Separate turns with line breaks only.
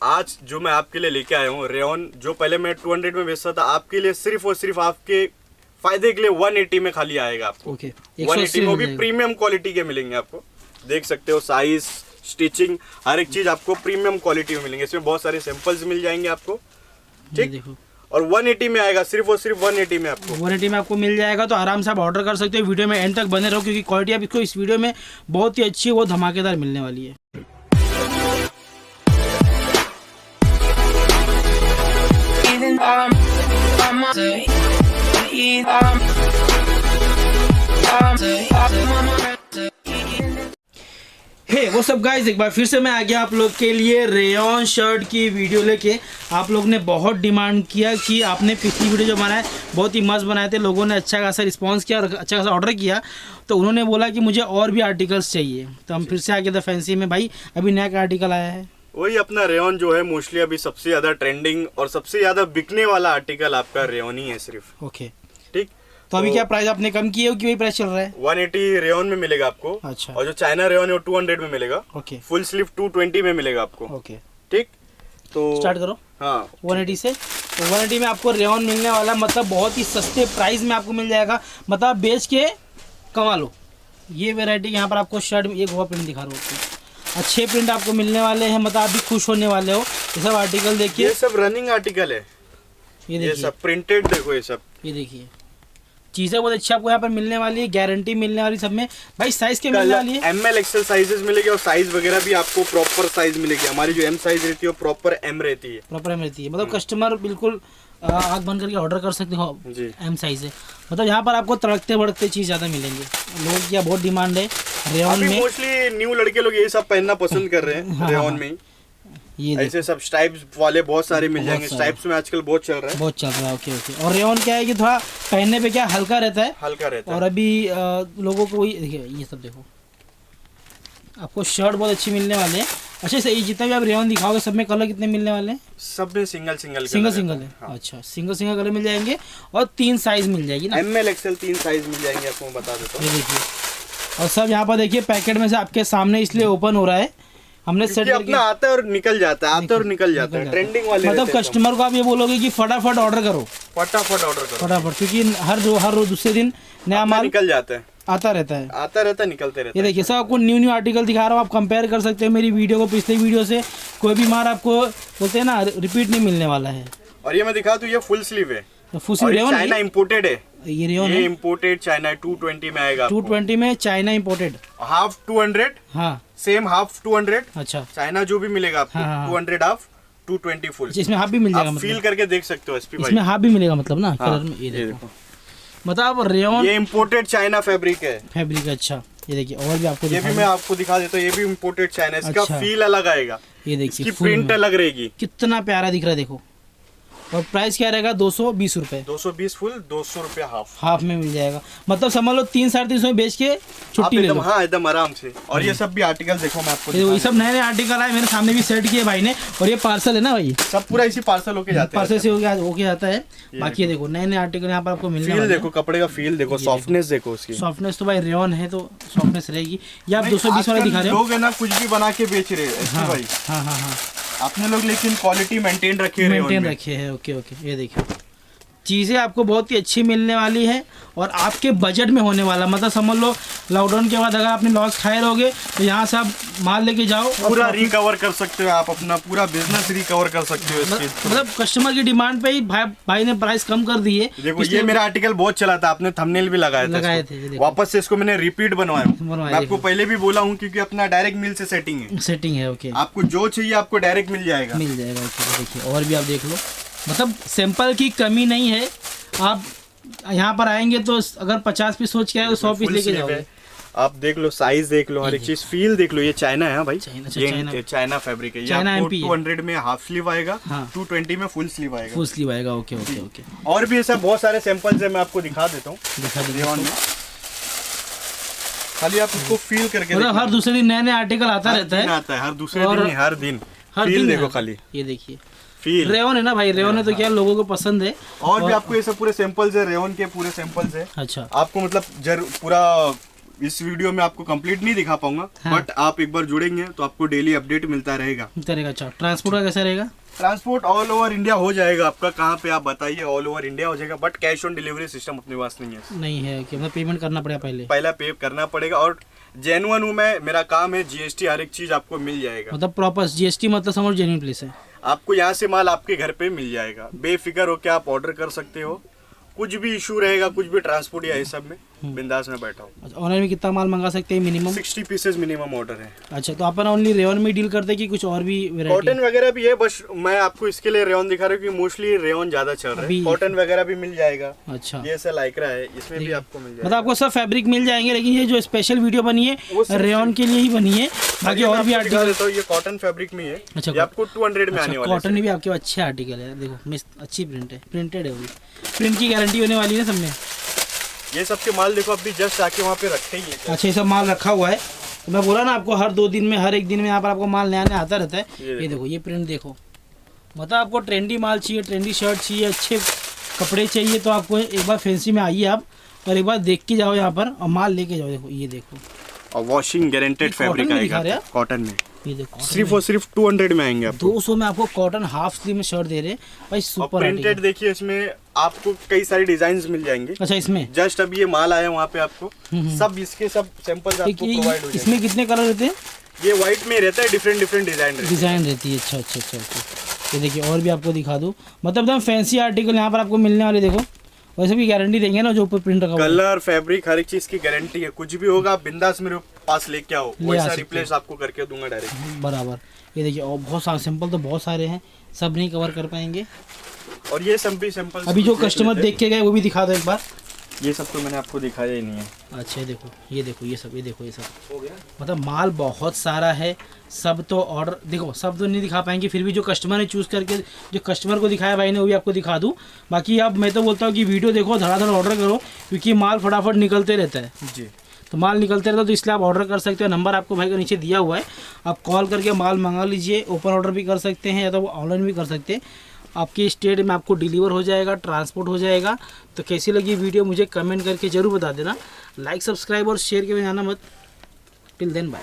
आज जो मैं आपके लिए लेके आया हूँ रेयन, जो पहले मैं 200 में बेचता था, आपके लिए सिर्फ और सिर्फ आपके फायदे के लिए 180 में खाली आएगा आपको।
ओके,
180 में भी प्रीमियम क्वालिटी के मिलेंगे आपको। देख सकते हो साइज, स्टिचिंग, हर एक चीज आपको प्रीमियम क्वालिटी में मिलेंगे। इसमें बहुत सारे सैंपल्स मिल जाएंगे आपको, ठीक।
देखो,
और 180 में आएगा, सिर्फ और सिर्फ 180 में आपको।
180 में आपको मिल जाएगा। तो आराम से आप ऑर्डर कर सकते हो। वीडियो में एंड तक बने रहो क्योंकि क्वालिटी आप इसको इस वीडियो में बहुत ही अच्छी है, वो धमाकेदार मिलने वाली है। हे वो सब गाइस, एक बार फिर से मैं आ गया आप लोग के लिए रेयन शर्ट की वीडियो लेके। आप लोग ने बहुत डिमांड किया कि आपने पिछली वीडियो जो बनाया बहुत ही मस्त बनाए थे, लोगों ने अच्छा खासा रिस्पांस किया और अच्छा खासा ऑर्डर किया, तो उन्होंने बोला कि मुझे और भी आर्टिकल्स चाहिए। तो हम फिर से आ गए थे फैंसी में। भाई अभी नया का आर्टिकल आया है?
वही अपना रेयन जो है मोस्टली अभी सबसे ज्यादा ट्रेंडिंग और सबसे ज्यादा बिकने वाला आर्टिकल आपका रेयन ही है सिर्फ।
ओके,
ठीक।
तो अभी क्या प्राइस आपने कम किए हो कि वही प्राइस चल रहा है?
180 रेयन में मिलेगा आपको।
अच्छा।
और जो चाइना रेयन है वो 200 में मिलेगा।
ओके,
फुल स्लीव 220 में मिलेगा आपको।
ओके,
ठीक। तो
स्टार्ट करो।
हाँ,
180 से। तो 180 में आपको रेयन मिलने वाला, मतलब बहुत ही सस्ते प्राइस में आपको मिल जाएगा। मतलब आप बेच के कमा लो। ये वेराइटी यहाँ पर आपको शर्ट में एक हुआ प्रिंट दिखा रहा हूँ, अच्छे प्रिंट आपको मिलने वाले हैं। मतलब आप भी खुश होने वाले हो। ये सब आर्टिकल देखिए,
ये सब रनिंग आर्टिकल है। ये सब प्रिंटेड देखो, ये सब,
ये देखिए चीज़ें बहुत अच्छी आपको यहाँ पर मिलने वाली है, गारंटी मिलने वाली सब में। भाई साइज के मिलने वाली है,
ML XL साइजेस मिलेगी और साइज वगैरह भी आपको प्रॉपर साइज मिलेगी। हमारी जो M साइज रहती है वो प्रॉपर M रहती है,
प्रॉपर M रहती है। मतलब कस्टमर बिल्कुल आँख बंद करके ऑर्डर कर सकते हो जी। M साइज है। मतलब यहाँ पर आपको तड़कते भड़कते चीज़ ज़्यादा मिलेंगे। लोग क्या बहुत डिमांड है रेयन में।
मोस्टली न्यू लड़के लोग ये सब पहनना पसंद कर रहे हैं रेयन में।
ये
ऐसे सब स्ट्राइप्स वाले बहुत सारे मिल जाएंगे। स्ट्राइप्स में आजकल बहुत चल रहा है,
बहुत चल रहा है। Okay okay. और रेयन क्या है कि थोड़ा पहनने पे क्या हल्का रहता है,
हल्का रहता है।
और अभी लोगों को वही देखिए, ये सब देखो आपको शर्ट बहुत अच्छी मिलने वाले हैं। अच्छा, सही जितना भी आप रेयन दिखाओगे सब में कलर कितने मिलने वाले हैं?
सब में सिंगल सिंगल
है। हाँ। अच्छा, सिंगल कलर मिल जाएंगे और 3 साइज मिल जाएगी ना।
ML XL 3 साइज मिल जाएंगे आपको, मैं बता देता हूँ।
ये देखिए, और सब यहाँ पर देखिए पैकेट में से आपके सामने इसलिए ओपन हो रहा है। हमने सेट
अपना आता है और निकल जाता है, आता है और निकल जाता है। ट्रेंडिंग वाले
मतलब कस्टमर को आप ये बोलोगे कि फटाफट ऑर्डर करो,
फटाफट ऑर्डर करो,
फटाफट, क्योंकि हर रोज दूसरे दिन नया माल
निकल जाता है,
आता रहता है,
निकलते रहता है।
ये देखिए सब आपको न्यू आर्टिकल दिखा रहा हूँ। आप कंपेयर कर सकते हो मेरी वीडियो को पिछले वीडियो से। कोई भी माल आपको बोलते हैं ना रिपीट नहीं मिलने वाला है।
और ये मैं दिखा दूं, ये फुल स्लीव है,
फुल स्लीव
चाइना इंपोर्टेड है।
ये रेयन
ये इंपोर्टेड चाइना 220 में आएगा।
220 में चाइना इंपोर्टेड,
हाफ 200।
हाँ,
सेम हाफ 200।
अच्छा,
चाइना जो भी मिलेगा आपको,
हाँ,
200 हाफ, 220 फुल।
इसमें हाफ भी मिल जाएगा।
आप
मतलब
फील करके देख सकते हो एसपी भाई,
इसमें हाफ भी मिलेगा मतलब ना कलर में। ये
ये
देखो, मतलब रेयन
ये इंपोर्टेड चाइना फैब्रिक है,
फैब्रिक। अच्छा, ये देखिए और भी आपको
ये भी मैं आपको दिखा देता हूँ। ये भी इंपोर्टेड चाइना, इसका
अच्छा।
फील अलग आएगा।
ये देखिए
इसकी प्रिंट अलग रहेगी।
कितना प्यारा दिख रहा है देखो। और प्राइस क्या रहेगा? 220 रुपए।
220 फुल, 200 रुपए
हाफ में मिल जाएगा। मतलब समझ लो 300-350 में बेच के छुट्टी ले लो।
हाँ, एकदम आराम से। और ये सब भी आर्टिकल देखो, मैं आपको
ये सब नए आर्टिकल आए, मेरे सामने भी सेट किए भाई ने। और ये पार्सल है ना भाई,
सब पूरा इसी पार्सल होके जाता है,
पार्सल से होके जाता है। बाकी ये देखो नए आर्टिकल यहाँ पर आपको मिलने वाले हैं।
देखो कपड़े का फील देखो, सॉफ्टनेस देखो उसकी।
सॉफ्टनेस तो भाई रेयन है तो सॉफ्टनेस रहेगी। ये आप 220 वाला दिखा रहे हो।
लोग है ना कुछ भी बना के बेच रहे हैं भाई।
हाँ,
आपने लोग लेकिन क्वालिटी मेंटेन रखे
है। ओके, ये देखिए चीज़ें आपको बहुत ही अच्छी मिलने वाली है और आपके बजट में होने वाला। मतलब समझ लो लॉकडाउन के बाद अगर आपने लॉस खाए रहोगे तो यहाँ से आप माल लेके जाओ,
पूरा रिकवर कर सकते हो आप, अपना पूरा बिजनेस रिकवर कर सकते हो।
मतलब कस्टमर की डिमांड पे ही भाई ने प्राइस कम कर दी है।
देखो ये मेरा आर्टिकल बहुत चला था, आपने थंबनेल भी लगाए थे। वापस से इसको मैंने रिपीट बनवाया। मैं आपको पहले भी बोला हूँ क्योंकि अपना डायरेक्ट मिल से सेटिंग है। ओके, आपको जो चाहिए आपको डायरेक्ट मिल जाएगा।
देखिए और भी आप देख लो, मतलब सैंपल की कमी नहीं है। आप यहाँ पर आएंगे तो अगर 50 पीस सोच के आए तो 100 पीस लेके जाओगे।
आप देख लो, साइज देख लो, हर एक चीज फील देख लो। ये चाइना है भाई,
चाइना
फैब्रिक है। चाइना 200 में हाफ स्लीव आएगा, 220 में फुल स्लीव आएगा।
ओके।
और भी ऐसा बहुत सारे सैंपल्स है, मैं आपको दिखा देता हूँ। खाली आप उसको फील करके,
मतलब हर दूसरे दिन नए आर्टिकल आता रहता है।
हर दूसरे दिन, हर दिन फील देखो खाली।
ये देखिए रेयन है ना भाई, रेयन है तो क्या लोगों को पसंद है।
और भी आपको ये सब पूरे सैंपल्स है, रेयन के पूरे सैंपल्स है।
अच्छा,
आपको मतलब पूरा इस वीडियो में आपको कंप्लीट नहीं दिखा पाऊंगा। हाँ। बट आप एक बार जुड़ेंगे तो आपको डेली अपडेट मिलता रहेगा।
अच्छा, ट्रांसपोर्ट का कैसा रहेगा?
ट्रांसपोर्ट ऑल ओवर इंडिया हो जाएगा आपका, कहाँ पे आप बताइए, ऑल ओवर इंडिया हो जाएगा। But cash on delivery system अपने पास नहीं है
कि मतलब पेमेंट करना पड़ेगा,
पहला पे करना पड़ेगा। और जेन्युइन हूँ मैं, मेरा काम है, जीएसटी हर एक चीज आपको मिल जाएगा।
मतलब प्रॉपर जीएसटी मतलब समझ जेन्युइन प्लेस है।
आपको यहाँ से माल आपके घर पे मिल जाएगा, बेफिक्र हो के आप ऑर्डर कर सकते हो। कुछ भी इशू रहेगा, कुछ भी ट्रांसपोर्ट या ये सब में बिंदास में बैठा हूँ।
ऑनलाइन में कितना माल मंगा सकते हैं मिनिमम?
60 पीसेस मिनिमम ऑर्डर है।
अच्छा, तो अपन ओनली रेयन में डील करते हैं कि कुछ और भी वैरायटी?
कॉटन वगैरह भी है, बस मैं आपको इसके लिए रेयन दिखा रहा हूँ कि मोस्टली रेयन ज्यादा चल रहा है। कॉटन वगैरह भी मिल जाएगा।
अच्छा,
ये ऐसा लाइक्रा है, इसमें भी आपको मिल जाएगा।
मतलब आपको सब फैब्रिक मिल जाएंगे, लेकिन ये जो स्पेशल वीडियो बनी है रेयन के लिए ही बनी है। बाकी और भी आर्टिकल
तो ये कॉटन फैब्रिक में है। अच्छा, ये आपको 200 में आने वाला है।
कॉटन में भी आपके अच्छे आर्टिकल है, देखो अच्छी प्रिंट है, प्रिंटेड है, वो प्रिंट की गारंटी होने वाली है सब में।
ये सब के माल देखो अभी जस्ट आके वहाँ पे रखे ही है।
अच्छा, ये सब माल रखा हुआ है। तो मैं बोला ना आपको, हर 2 दिन में, हर एक दिन में यहाँ पर आपको माल नया नया आता रहता है। ये देखो, ये प्रिंट देखो। मतलब आपको ट्रेंडी माल चाहिए, ट्रेंडी शर्ट चाहिए, अच्छे कपड़े चाहिए, तो आपको एक बार फैंसी में आइए आप और एक बार देख के जाओ यहाँ पर और माल लेके जाओ। देखो, ये देखो,
और वॉशिंग गारंटेड फैब्रिक आएगा कॉटन में।
ये देखो,
सिर्फ और सिर्फ 200 में आएंगे आपको।
200 में आपको कॉटन हाफ स्लीव में शर्ट दे रहे हैं भाई, सुपर
प्रिंटेड। देखिए इसमें आपको कई सारे डिजाइन मिल जाएंगे।
अच्छा, इसमें
जस्ट अभी ये माल आया वहाँ पे आपको सब इसके सब सैंपल्स आपको प्रोवाइड हो जाएंगे।
इसमें कितने कलर रहते हैं?
ये व्हाइट में रहता है, डिफरेंट डिफरेंट डिजाइन
रहती है। अच्छा अच्छा अच्छा अच्छा, ये देखिए और भी आपको दिखा दूँ, मतलब एकदम फैंसी आर्टिकल यहाँ पर आपको मिलने वाले। देखो, वैसे भी गारंटी देंगे ना जो ऊपर प्रिंट रखा,
कलर फैब्रिक हर एक चीज की गारंटी है। कुछ भी होगा आप बिंदास मेरे पास लेके आओ, वैसा रिप्लेस आपको करके दूंगा डायरेक्ट।
बराबर। ये देखिए, और बहुत सारे सैंपल तो बहुत सारे हैं, सब नहीं कवर कर पाएंगे।
और ये सैंपल
अभी जो कस्टमर देख के गए वो भी दिखा दो एक बार।
ये सब तो मैंने आपको दिखाया ही नहीं है।
अच्छा, ये देखो, ये देखो, ये सब, ये देखो, ये सब हो गया। मतलब माल बहुत सारा है, सब तो ऑर्डर देखो, सब तो नहीं दिखा पाएंगे, फिर भी जो कस्टमर ने चूज़ करके, जो कस्टमर को दिखाया भाई ने, वो भी आपको दिखा दूँ। बाकी अब मैं तो बोलता हूँ कि वीडियो देखो, धड़ाधड़ ऑर्डर करो, क्योंकि माल फटाफट निकलते रहता है जी। तो माल निकलते रहता है, तो इसलिए आप ऑर्डर कर सकते हो। नंबर आपको भाई का नीचे दिया हुआ है, आप कॉल करके माल मंगा लीजिए। ओपन ऑर्डर भी कर सकते हैं या तो ऑनलाइन भी कर सकते हैं। आपके स्टेट में आपको डिलीवर हो जाएगा, ट्रांसपोर्ट हो जाएगा। तो कैसी लगी वीडियो मुझे कमेंट करके ज़रूर बता देना। लाइक, सब्सक्राइब और शेयर के में जाना मत। Till then bye.